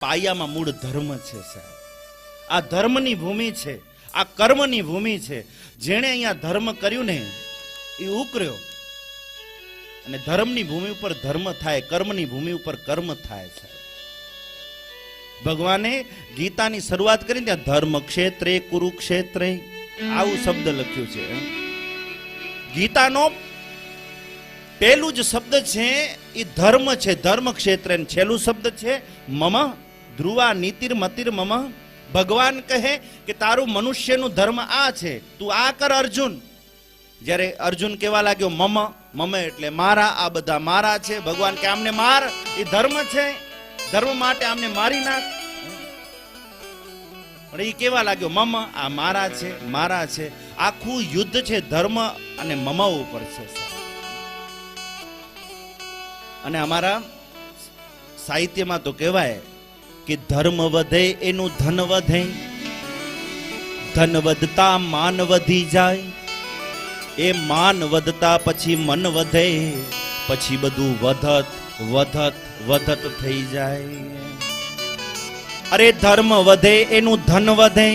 પાયામાં મૂળ ધર્મ છે સાહેબ. આ ધર્મની ભૂમિ છે, આ કર્મની ભૂમિ છે. જેણે અહીંયા ધર્મ કર્યું ને એ ઉકર્યો, અને ધર્મની ભૂમિ ઉપર ધર્મ થાય, કર્મની ભૂમિ ઉપર કર્મ થાય છે. ભગવાને ગીતાની શરૂઆત કરી ત્યાં ધર્મ ક્ષેત્રે કુરુક્ષેત્રે આવું શબ્દ લખ્યું છે. ગીતાનો પહેલું જ શબ્દ છે એ ધર્મ છે, ધર્મ ક્ષેત્ર. છેલ્લું શબ્દ છે મમ ધ્રુવા નીતિર મતિર મમ. ભગવાન કહે કે તારું મનુષ્યનું ધર્મ આ છે, તું આ કર અર્જુન. જ્યારે અર્જુન કહેવા લાગ્યો મમ, મમ એટલે મારા, આ બધા મારા છે. ભગવાન કે આમને માર, એ ધર્મ છે, ધર્મ માટે આમને મારી નાખ. પણ એ કેવા લાગ્યો મમ, આ મારા છે, મારા છે. આખું યુદ્ધ છે ધર્મ અને મમ ઉપર છે. અને અમારા સાહિત્યમાં તો કહેવાય કે ધર્મ વધે એનું ધન વધે, ધન વધતા માન વધી જાય, એ માન વધતા પછી મન વધે, પછી બધું વધત વધત વધત થઈ જાય. અરે ધર્મ વધે એનું ધન વધે,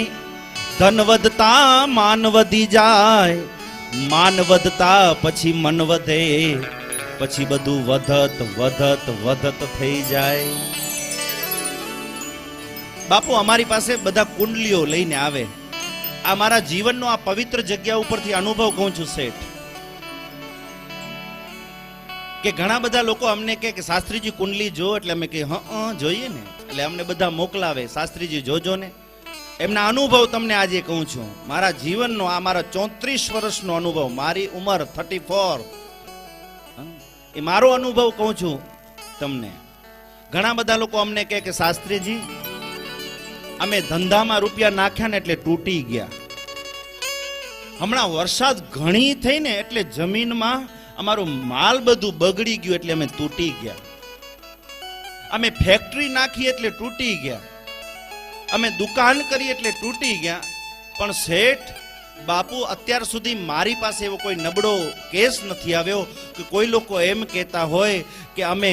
ધન વધતા માન વધી જાય, માન વધતા પછી મન વધે, પછી બધું વધત વધત વધત થઈ જાય. બાપુ અમારી પાસે બધા કુંડલીઓ લઈને આવે. આ મારા જીવનનો આ પવિત્ર જગ્યા ઉપરથી અનુભવ કહું છું શેઠ, કે ઘણા બધા લોકો અમને કહે કે શાસ્ત્રીજી કુંડલી જો, એટલે અમે કહીએ હા જોઈએ ને, એટલે અમને બધા મોકલાવે, શાસ્ત્રીજી જોજો ને. એમના અનુભવ તમને આજે કહું છું. મારા જીવનનો આ મારા 34 વર્ષનો અનુભવ, મારી ઉંમર 34, એ મારો અનુભવ કહું છું તમને. ઘણા બધા લોકો અમને કહે કે શાસ્ત્રીજી અમે ધંધામાં રૂપિયા નાખ્યા ને એટલે તૂટી ગયા. હમણાં વરસાદ ઘણી થઈ ને એટલે જમીનમાં અમારું માલ બધું બગડી ગયું એટલે અમે તૂટી ગયા. અમે ફેક્ટરી નાખી એટલે તૂટી ગયા, અમે દુકાન કરી એટલે તૂટી ગયા. પણ શેઠ બાપુ અત્યાર સુધી મારી પાસે એવો કોઈ નબળો કેસ નથી આવ્યો કે કોઈ લોકો એમ કહેતા હોય કે અમે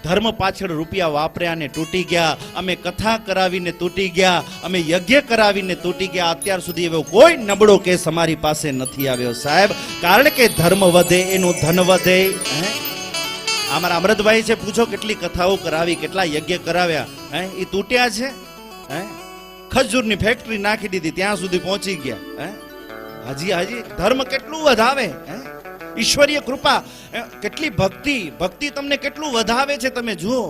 ધર્મ પાછળ રૂપિયા વાપર્યા ને તૂટી ગયા, અમે કથા કરાવીને તૂટી ગયા, અમે યજ્ઞ કરાવીને તૂટી ગયા. અત્યાર સુધી એવો કોઈ નબળો કેસ અમારી પાસે નથી આવ્યો સાહેબ. કારણ કે ધર્મ વધે એનું ધન વધે. અમારા અમૃતભાઈ છે, પૂછો કેટલી કથાઓ કરાવી, કેટલા યજ્ઞ કરાવ્યા, એ તૂટ્યા છે. ખજૂરની ફેક્ટરી નાખી દીધી, ત્યાં સુધી પહોંચી ગયા. હજી ધર્મ કેટલું વધાવે, ઈશ્વરીય કૃપા કેટલી, ભક્તિ તમને કેટલું વધાવે છે તમે જુઓ.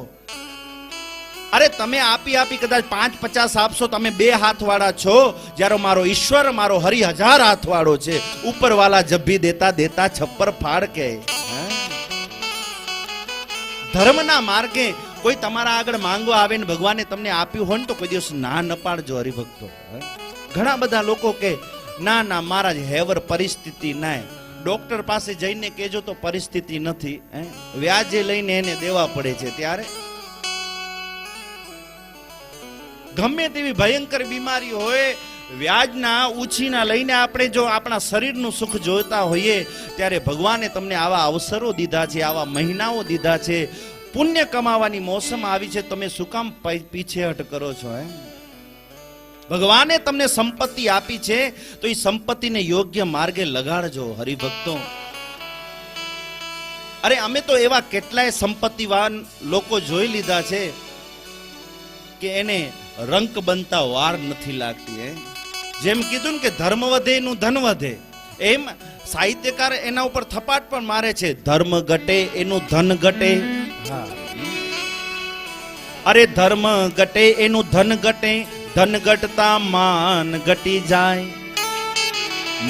અરે તમે આપી આપી કદાચ 5-50 આપશો, તમે 2 હાથવાળા છો, જ્યારે મારો ઈશ્વર મારો હરિ 1000 હાથવાળો છે. ઉપરવાલા જભી દેતા દેતા છપ્પર ફાડ કે. ધર્મના માર્ગે કોઈ તમારા આગળ માંગવા આવે ને ભગવાને તમને આપ્યું હોય ને તો કોઈ દિવસ ના ન પાડજો હરિભક્તો. ઘણા બધા લોકો કે ના ના મહારાજ હેવર પરિસ્થિતિ ના, ડોક્ટર પાસે જઈને કેજો તો પરિસ્થિતિ નથી, વ્યાજે લઈને એને દેવા પડે છે. ત્યારે ગમે તેવી ભયંકર બીમારી હોય, વ્યાજના ઉછીના લઈને આપણે જો આપણા શરીરનું સુખ જોઈતા હોઈએ, ત્યારે ભગવાને તમને આવા અવસરો દીધા છે, આવા મહિનાઓ દીધા છે, પુણ્ય કમાવાની મોસમ આવી છે. તમે શું કામ પીછેહટ કરો છો? ભગવાને તમને સંપત્તિ આપી છે તો એ સંપત્તિને યોગ્ય માર્ગે લગાડજો હરિભક્તો. અરે અમે તો એવા કેટલાય સંપત્તિવાન લોકો જોઈ લીધા છે કે એને રંક બનતા વાર નથી લાગતી. જેમ કીધું ને કે ધર્મ વધે એનું ધન વધે, એમ સાહિત્યકાર એના ઉપર થપાટ પણ મારે છે, ધર્મ ઘટે એનું ધન ઘટે. અરે ધર્મ ઘટે એનું ધન ઘટે, ધન ઘટતા માન ઘટી જાય,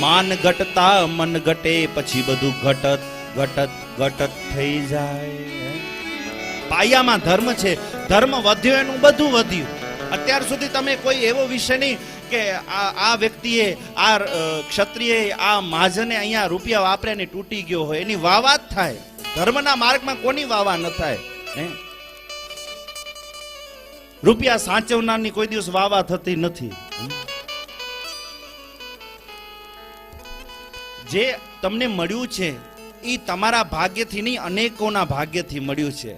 માન ઘટતા મન ઘટે, પછી બધું ઘટત ઘટત ઘટત થઈ જાય. પાયામાં ધર્મ છે, ધર્મ વધ્યો એનું બધું વધ્યું. અત્યાર સુધી તમે કોઈ એવો વિષય નહીં કે આ વ્યક્તિએ, આ ક્ષત્રિય, આ મહાજને અહીંયા રૂપિયા વાપર્યા ને તૂટી ગયો હોય. એની વાવા જ થાય. ધર્મના માર્ગમાં કોની વાવા ન થાય? રૂપિયા સાચવનારની કોઈ દિવસ વાવા થતી નથી. જે તમને મળ્યું છે એ તમારા ભાગ્યથી નહીં, અનેકોના ભાગ્યથી મળ્યું છે.